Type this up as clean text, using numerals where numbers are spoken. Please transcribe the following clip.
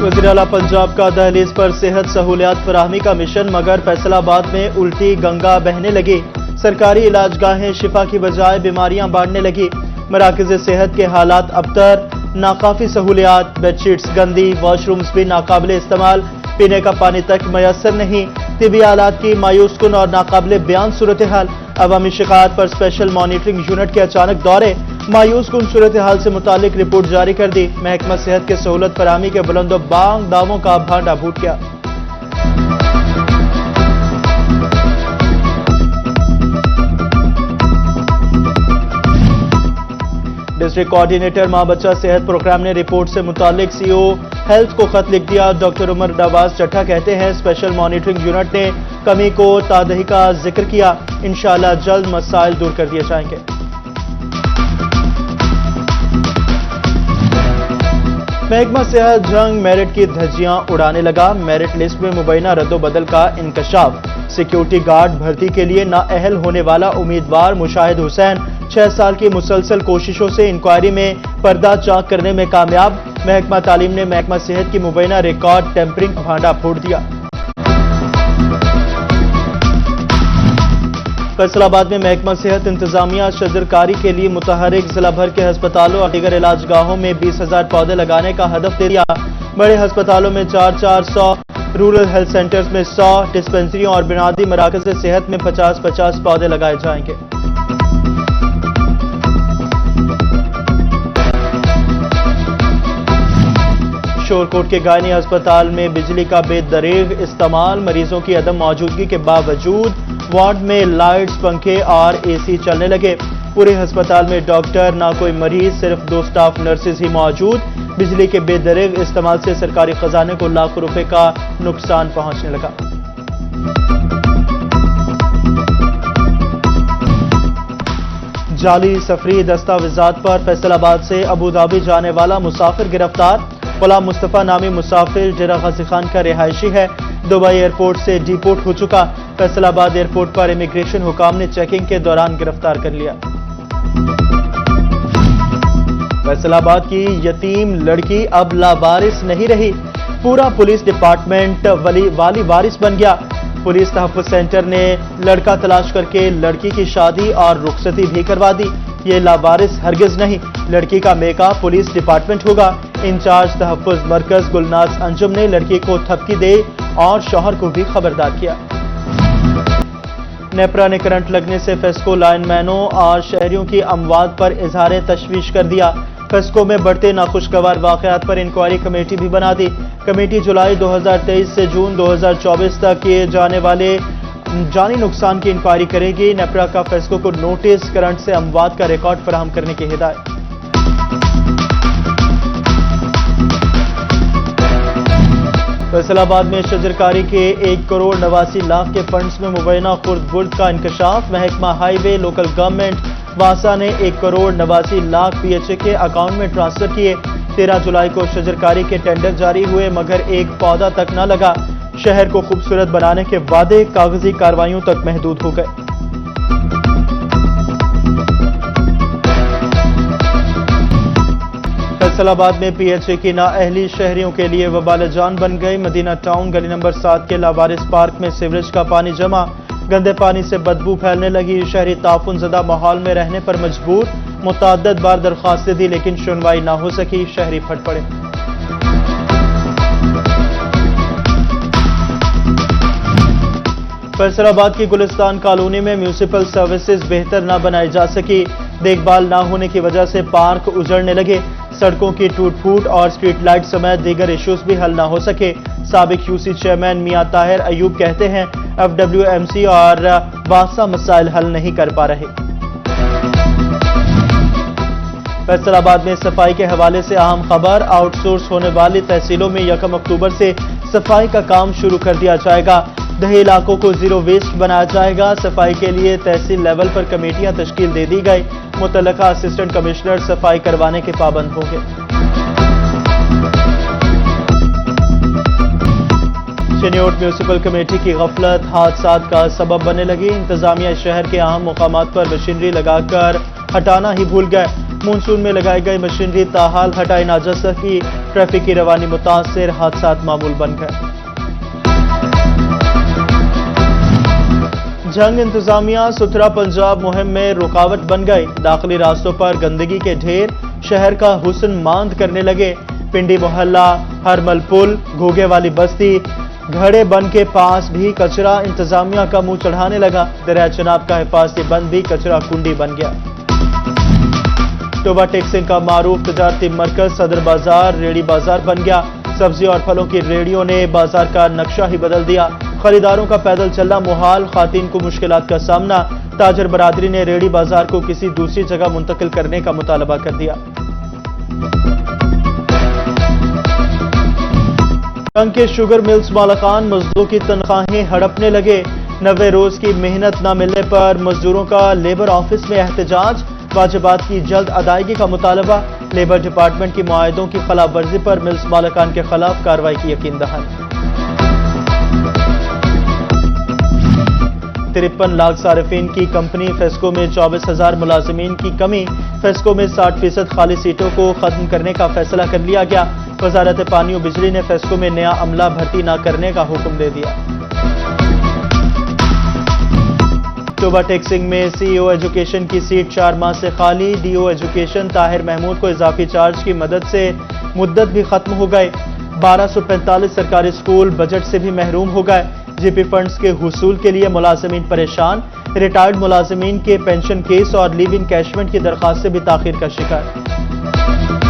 وزیر اعلیٰ پنجاب کا دہلیز پر صحت سہولیات فراہمی کا مشن، مگر فیصل آباد میں الٹی گنگا بہنے لگی۔ سرکاری علاج گاہیں شفا کی بجائے بیماریاں بانٹنے لگی۔ مراکز صحت کے حالات ابتر، ناکافی سہولیات، بیڈ شیٹس گندی، واش رومز بھی ناقابل استعمال، پینے کا پانی تک میسر نہیں، طبی آلات کی مایوس کن اور ناقابل بیان صورتحال۔ عوامی شکایات پر اسپیشل مانیٹرنگ یونٹ کے اچانک دورے، مایوس کن صورتحال سے متعلق رپورٹ جاری کر دی۔ محکمہ صحت کے سہولت فراہمی کے بلند و بانگ دعووں کا بھانڈا پھوٹ گیا۔ ڈسٹرکٹ کوآرڈینیٹر ماں بچہ صحت پروگرام نے رپورٹ سے متعلق سی او ہیلتھ کو خط لکھ دیا۔ ڈاکٹر عمر نواز چٹھا کہتے ہیں اسپیشل مانیٹرنگ یونٹ نے کمی کو تادہی کا ذکر کیا، انشاءاللہ جلد مسائل دور کر دیے جائیں گے۔ محکمہ صحت جنگ میرٹ کی دھجیاں اڑانے لگا۔ میرٹ لسٹ میں مبینہ رد و بدل کا انکشاف۔ سیکیورٹی گارڈ بھرتی کے لیے نااہل ہونے والا امیدوار مشاہد حسین 6 سال کی مسلسل کوششوں سے انکوائری میں پردہ چاک کرنے میں کامیاب۔ محکمہ تعلیم نے محکمہ صحت کی مبینہ ریکارڈ ٹیمپرنگ بھانڈا پھوڑ دیا۔ فیصل آباد میں محکمہ صحت انتظامیہ شجرکاری کے لیے متحرک، ضلع بھر کے ہسپتالوں اور دیگر علاج گاہوں میں 20,000 پودے لگانے کا ہدف دے دیا۔ بڑے ہسپتالوں میں 400، رورل ہیلتھ سینٹرز میں 100، ڈسپنسریوں اور بنیادی مراکز صحت میں 50 پودے لگائے جائیں گے۔ شورکوٹ کے گائنی ہسپتال میں بجلی کا بے دریغ استعمال، مریضوں کی عدم موجودگی کے باوجود وارڈ میں لائٹس، پنکھے اور اے سی چلنے لگے۔ پورے ہسپتال میں ڈاکٹر، نہ کوئی مریض، صرف 2 سٹاف نرسز ہی موجود۔ بجلی کے بے دریغ استعمال سے سرکاری خزانے کو لاکھوں روپے کا نقصان پہنچنے لگا۔ جعلی سفری دستاویزات پر فیصل آباد سے ابوظہبی جانے والا مسافر گرفتار۔ غلام مصطفیٰ نامی مسافر ڈیرہ غازی خان کا رہائشی ہے، دبئی ایئرپورٹ سے ڈیپورٹ ہو چکا۔ فیصل آباد ایئرپورٹ پر امیگریشن حکام نے چیکنگ کے دوران گرفتار کر لیا۔ فیصل آباد کی یتیم لڑکی اب لاوارث نہیں رہی، پورا پولیس ڈپارٹمنٹ والی وارث بن گیا۔ پولیس تحفظ سینٹر نے لڑکا تلاش کر کے لڑکی کی شادی اور رخصتی بھی کروا دی۔ یہ لاوارث ہرگز نہیں، لڑکی کا میکا پولیس ڈپارٹمنٹ ہوگا۔ انچارج تحفظ مرکز گلناز انجم نے لڑکی کو تھپکی دے اور شوہر کو بھی خبردار کیا۔ نیپرا نے کرنٹ لگنے سے فیسکو لائن مینوں اور شہریوں کی اموات پر اظہار تشویش کر دیا۔ فیسکو میں بڑھتے ناخوشگوار واقعات پر انکوائری کمیٹی بھی بنا دی۔ کمیٹی جولائی 2023 سے جون 2024 تک کیے جانے والے جانی نقصان کی انکوائری کرے گی۔ نیپرا کا فیسکو کو نوٹس، کرنٹ سے اموات کا ریکارڈ فراہم کرنے کی ہدایت۔ فیصل آباد میں شجرکاری کے 1,89,00,000 کے فنڈز میں مبینہ خرد برد کا انکشاف۔ محکمہ ہائی وے لوکل گورنمنٹ واسا نے 1,89,00,000 پی ایچ اے کے اکاؤنٹ میں ٹرانسفر کیے۔ 13 جولائی کو شجرکاری کے ٹینڈر جاری ہوئے، مگر ایک پودا تک نہ لگا۔ شہر کو خوبصورت بنانے کے وعدے کاغذی کارروائیوں تک محدود ہو گئے۔ فیصل آباد میں پی ایچ اے کی نااہلی شہریوں کے لیے وبال جان بن گئی۔ مدینہ ٹاؤن گلی نمبر 7 کے لاوارث پارک میں سیوریج کا پانی جمع، گندے پانی سے بدبو پھیلنے لگی۔ شہری تعفن زدہ ماحول میں رہنے پر مجبور، متعدد بار درخواستیں دی لیکن سنوائی نہ ہو سکی، شہری پھٹ پڑے۔ فیصل آباد کی گلستان کالونی میں میونسپل سروسز بہتر نہ بنائی جا سکی، دیکھ بھال نہ ہونے کی وجہ سے پارک اجڑنے لگے۔ سڑکوں کی ٹوٹ پھوٹ اور اسٹریٹ لائٹ سمیت دیگر ایشوز بھی حل نہ ہو سکے۔ سابق یو سی چیئرمین میاں طاہر ایوب کہتے ہیں FWMC اور واسا مسائل حل نہیں کر پا رہے۔ فیصل آباد میں صفائی کے حوالے سے اہم خبر، آؤٹ سورس ہونے والی تحصیلوں میں 1 اکتوبر سے صفائی کا کام شروع کر دیا جائے گا۔ دیہی علاقوں کو زیرو ویسٹ بنایا جائے گا۔ صفائی کے لیے تحصیل لیول پر کمیٹیاں تشکیل دے دی گئی، متعلقہ اسسٹنٹ کمشنر صفائی کروانے کے پابند ہوں گے۔ چنیوٹ میونسپل کمیٹی کی غفلت حادثات کا سبب بننے لگی۔ انتظامیہ شہر کے اہم مقامات پر مشینری لگا کر ہٹانا ہی بھول گئے۔ مونسون میں لگائی گئی مشینری تاحال ہٹائی نہ جا سکی، ٹریفک کی روانی متاثر، حادثات معمول بن گئے۔ جنگ انتظامیہ ستھرا پنجاب مہم میں رکاوٹ بن گئی، داخلی راستوں پر گندگی کے ڈھیر شہر کا حسن ماند کرنے لگے، پنڈی محلہ، ہرمل پل، گھوگے والی بستی، گھڑے بند کے پاس بھی کچرا انتظامیہ کا منہ چڑھانے لگا، دریا چناب کا حفاظتی بند بھی کچرا کنڈی بن گیا۔ ٹوبہ ٹیکسنگ کا معروف تجارتی مرکز صدر بازار ریڑی بازار بن گیا، سبزی اور پھلوں کی ریڑیوں نے بازار کا نقشہ ہی بدل دیا، خریداروں کا پیدل چلنا محال، خواتین کو مشکلات کا سامنا، تاجر برادری نے ریڑی بازار کو کسی دوسری جگہ منتقل کرنے کا مطالبہ کر دیا۔ جنگ کے شوگر ملز مالکان مزدوروں کی تنخواہیں ہڑپنے لگے، 90 روز کی محنت نہ ملنے پر مزدوروں کا لیبر آفس میں احتجاج، واجبات کی جلد ادائیگی کا مطالبہ، لیبر ڈپارٹمنٹ کی معاہدوں کی خلاف ورزی پر ملز مالکان کے خلاف کارروائی کی یقین دہانی۔ 53 لاکھ صارفین کی کمپنی فیسکو میں 24,000 ملازمین کی کمی، فیسکو میں 60% خالی سیٹوں کو ختم کرنے کا فیصلہ کر لیا گیا، وزارت پانی و بجلی نے فیسکو میں نیا عملہ بھرتی نہ کرنے کا حکم دے دیا۔ ٹوبہ ٹیکسنگ میں سی او ایجوکیشن کی سیٹ 4 ماہ سے خالی، D O education Tahir Mahmood کو اضافی چارج کی مدد سے مدت بھی ختم ہو گئے، 1245 سرکاری اسکول بجٹ سے بھی محروم ہو گئے، جی پی فنڈز کے حصول کے لیے ملازمین پریشان، ریٹائرڈ ملازمین کے پینشن کیس اور لیو انکیشمنٹ کی درخواستیں بھی تاخیر کا شکار۔